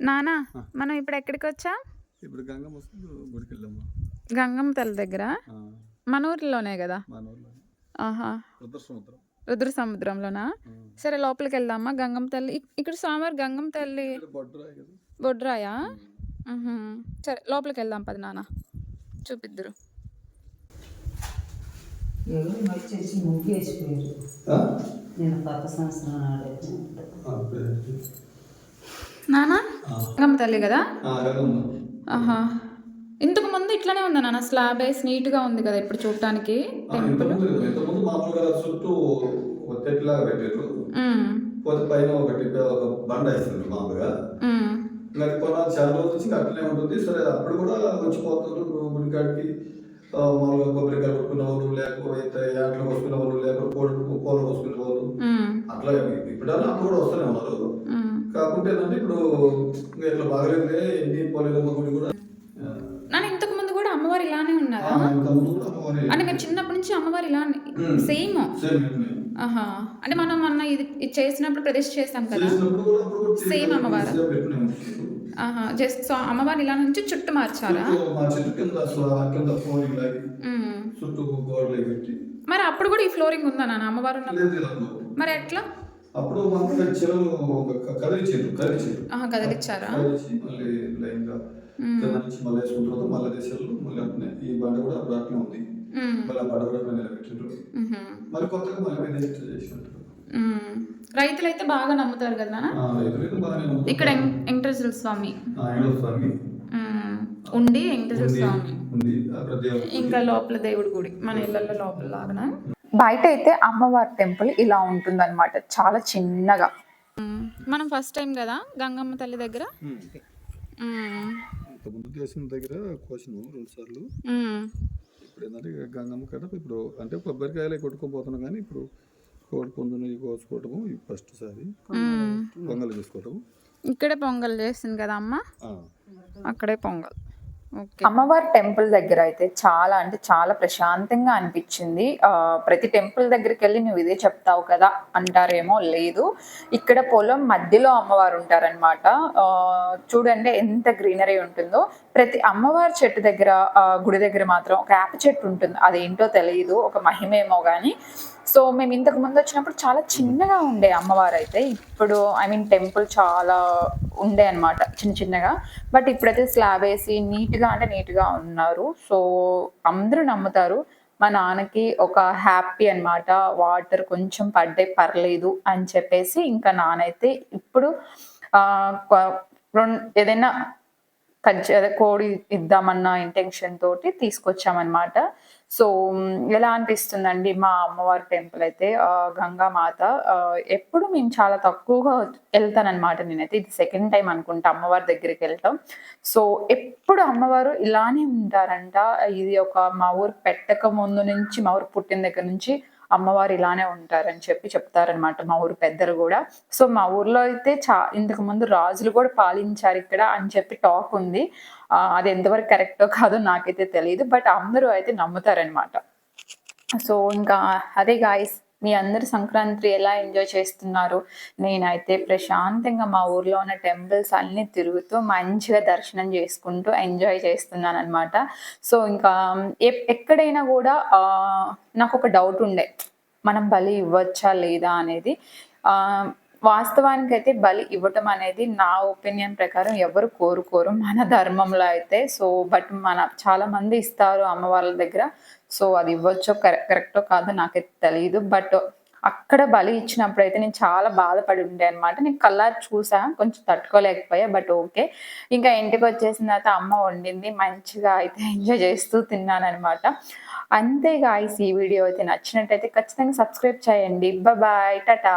నానా మనం ఇప్పుడు ఎక్కడికి వచ్చా? ఇప్పుడు గంగమ్మ గుడికి వెళ్ళాము. గంగమ్మ తల్లి దగ్గర మన ఊర్లోనే కదా? ఆహా, రుద్ర సముద్రంలోనా? సరే లోపలికి వెళ్దామా? గంగమ్మ తల్లి ఇక్కడ స్వామివారి గంగమ్మ తల్లి బొడ్రాయా? సరే లోపలికి వెళ్దాం పది నాన్న, చూపిద్దురు. నానా గంగమ్మ తల్లి కదా? ఆహా, ఇంతకు ముందు ఇట్లానే ఉందా నాన్న? స్లాబ్ వేసి నీట్ గా ఉంది కదా ఇప్పుడు చూడటానికి టెంపుల్? పైన ఒకటి బండ వేస్తుంది మామూలుగా. చాలా రోజుల నుంచి అట్లనే ఉంటుంది. సరే అప్పుడు కూడా వచ్చిపోతారు గుడికాడికి. మామూలుగా కొబ్బరికాయ కొట్టుకున్న వాళ్ళు, లేకపోతే యాట్లు వస్తున్న వాళ్ళు, లేకపోతే కోళ్ళు వస్తున్న వాళ్ళు అట్లా ఇప్పుడు అప్పుడు కూడా వస్తూనే ఉన్నారు. కాకుంటే ఏంటంటే ఇప్పుడు ఇట్లా బాగలేదులే ఎన్ని పోలేదమ్మ గుడి కూడా. ఇంతకు ముందు కూడా అమ్మవారు ఇలానే ఉన్నారా? అంటే మీరు చిన్నప్పటి నుంచి అమ్మవారు ఇలానే సేమ్? ఆహా, అంటే మనం మొన్న ఇది చేసినప్పుడు ప్రతిష్ఠ చేస్తాం కదా, సేమ్ అమ్మవారు. ఆహా, జస్ట్ సో అమ్మవారిని ఇలా నుంచి చుట్టూ మార్చారా? మరి అప్పుడు కూడా ఈ ఫ్లోరింగ్ ఉందా నాన్న అమ్మవారు? మరి ఎట్లా? అప్పుడు కదిలిచ్చారా? ఈ బండ కూడా అప్పుడు ఉంది. మరి కొత్తగా రైతులైతే బాగా నమ్ముతారు కదా ఇక్కడ వెంకటేశ్వర స్వామి ఉండి, వెంకటేశ్వర స్వామి ఇంకా లోపల దేవుడి గుడి మన ఇళ్ళల్లో లోపల లాగా. బయట అయితే అమ్మవారి టెంపుల్ ఇలా ఉంటుంది అనమాట, చాలా చిన్నగా. మనం ఫస్ట్ టైం కదా గంగమ్మ తల్లి దగ్గర. దగ్గర కోసినాం 2 సార్లు. ఇప్పుడు ఏంటంటే గంగమ్మ కడ ఇప్పుడు అంటే కొబ్బరికాయలే కొట్టుకోపోతున్నాం, కానీ ఇప్పుడు కోడి పుంజుని కోసుకోవటము ఫస్ట్ సారి. పొంగల్ చేసుకోవటము ఇక్కడే పొంగల్ చేస్తుంది కదా అమ్మ, అక్కడే పొంగల్. అమ్మవారి టెంపుల్ దగ్గర అయితే చాలా అంటే చాలా ప్రశాంతంగా అనిపించింది. ప్రతి టెంపుల్ దగ్గరికి వెళ్ళి నువ్వు ఇదే చెప్తావు కదా అంటారేమో, లేదు ఇక్కడ పొలం మధ్యలో అమ్మవారు ఉంటారనమాట. చూడండి ఎంత గ్రీనరీ ఉంటుందో. ప్రతి అమ్మవారి చెట్టు దగ్గర గుడి దగ్గర మాత్రం ఒక వేప చెట్టు ఉంటుంది, అదేంటో తెలియదు, ఒక మహిమేమో కానీ. సో మేము ఇంతకు ముందు వచ్చినప్పుడు చాలా చిన్నగా ఉండే అమ్మవారు అయితే, ఇప్పుడు టెంపుల్ చాలా ఉండే అనమాట చిన్న చిన్నగా. బట్ ఇప్పుడైతే స్లాబ్ వేసి నీట్గా అంటే నీట్గా ఉన్నారు. సో అందరూ నమ్ముతారు. మా నాన్నకి ఒక హ్యాపీ అనమాట, వాటర్ కొంచెం పడ్డే పర్లేదు అని చెప్పేసి ఇంకా నానైతే ఇప్పుడు ఏదైనా కోడి ఇద్దామన్న ఇంటెన్షన్ తోటి తీసుకొచ్చామన్నమాట. సో ఎలా అనిపిస్తుందండి మా అమ్మవారి టెంపుల్ అయితే? గంగామాత ఎప్పుడు మేము చాలా తక్కువగా వెళ్తానన్నమాట. నేనైతే ఇది సెకండ్ టైం అనుకుంటా అమ్మవారి దగ్గరికి వెళ్తాం. సో ఎప్పుడు అమ్మవారు ఇలానే ఉంటారంట. ఇది ఒక మా ఊరు పెట్టక ముందు నుంచి, మా ఊరు పుట్టిన దగ్గర నుంచి అమ్మవారు ఇలానే ఉంటారని చెప్తారనమాట మా ఊరు పెద్దలు కూడా. సో మా ఊర్లో అయితే ఇంతకు ముందు రాజులు కూడా పాలించారు ఇక్కడ అని చెప్పి టాక్ ఉంది. అది ఎంతవరకు కరెక్టో కాదో నాకైతే తెలియదు, బట్ అందరూ అయితే నమ్ముతారనమాట. సో ఇంకా అదే గాయస్, మీ అందరు సంక్రాంతి ఎలా ఎంజాయ్ చేస్తున్నారు? నేనైతే ప్రశాంతంగా మా ఊర్లో ఉన్న టెంపుల్స్ అన్ని తిరుగుతూ మంచిగా దర్శనం చేసుకుంటూ ఎంజాయ్ చేస్తున్నాను అనమాట. సో ఇంకా ఎక్కడైనా కూడా నాకు ఒక డౌట్ ఉండే, మనం బలి ఇవ్వచ్చా లేదా అనేది. వాస్తవానికి అయితే బలి ఇవ్వటం అనేది నా ఒపీనియన్ ప్రకారం ఎవరు కోరుకోరు మన ధర్మంలో అయితే. సో బట్ చాలా మంది ఇస్తారు అమ్మవార్ల దగ్గర. సో అది ఇవ్వచ్చో కరెక్టో కాదో నాకైతే తెలియదు. బట్ అక్కడ బలి ఇచ్చినప్పుడు అయితే నేను చాలా బాధపడి ఉండే అనమాట. నేను కళ్ళారు చూసా, కొంచెం తట్టుకోలేకపోయా. బట్ ఓకే, ఇంకా ఇంటికి వచ్చేసిన తర్వాత అమ్మ వండింది, మంచిగా అయితే ఎంజాయ్ చేస్తూ తిన్నాను అనమాట. అంతే గాయ్స్, ఈ వీడియో అయితే నచ్చినట్టయితే ఖచ్చితంగా సబ్స్క్రైబ్ చేయండి. బాయ్, టాటా.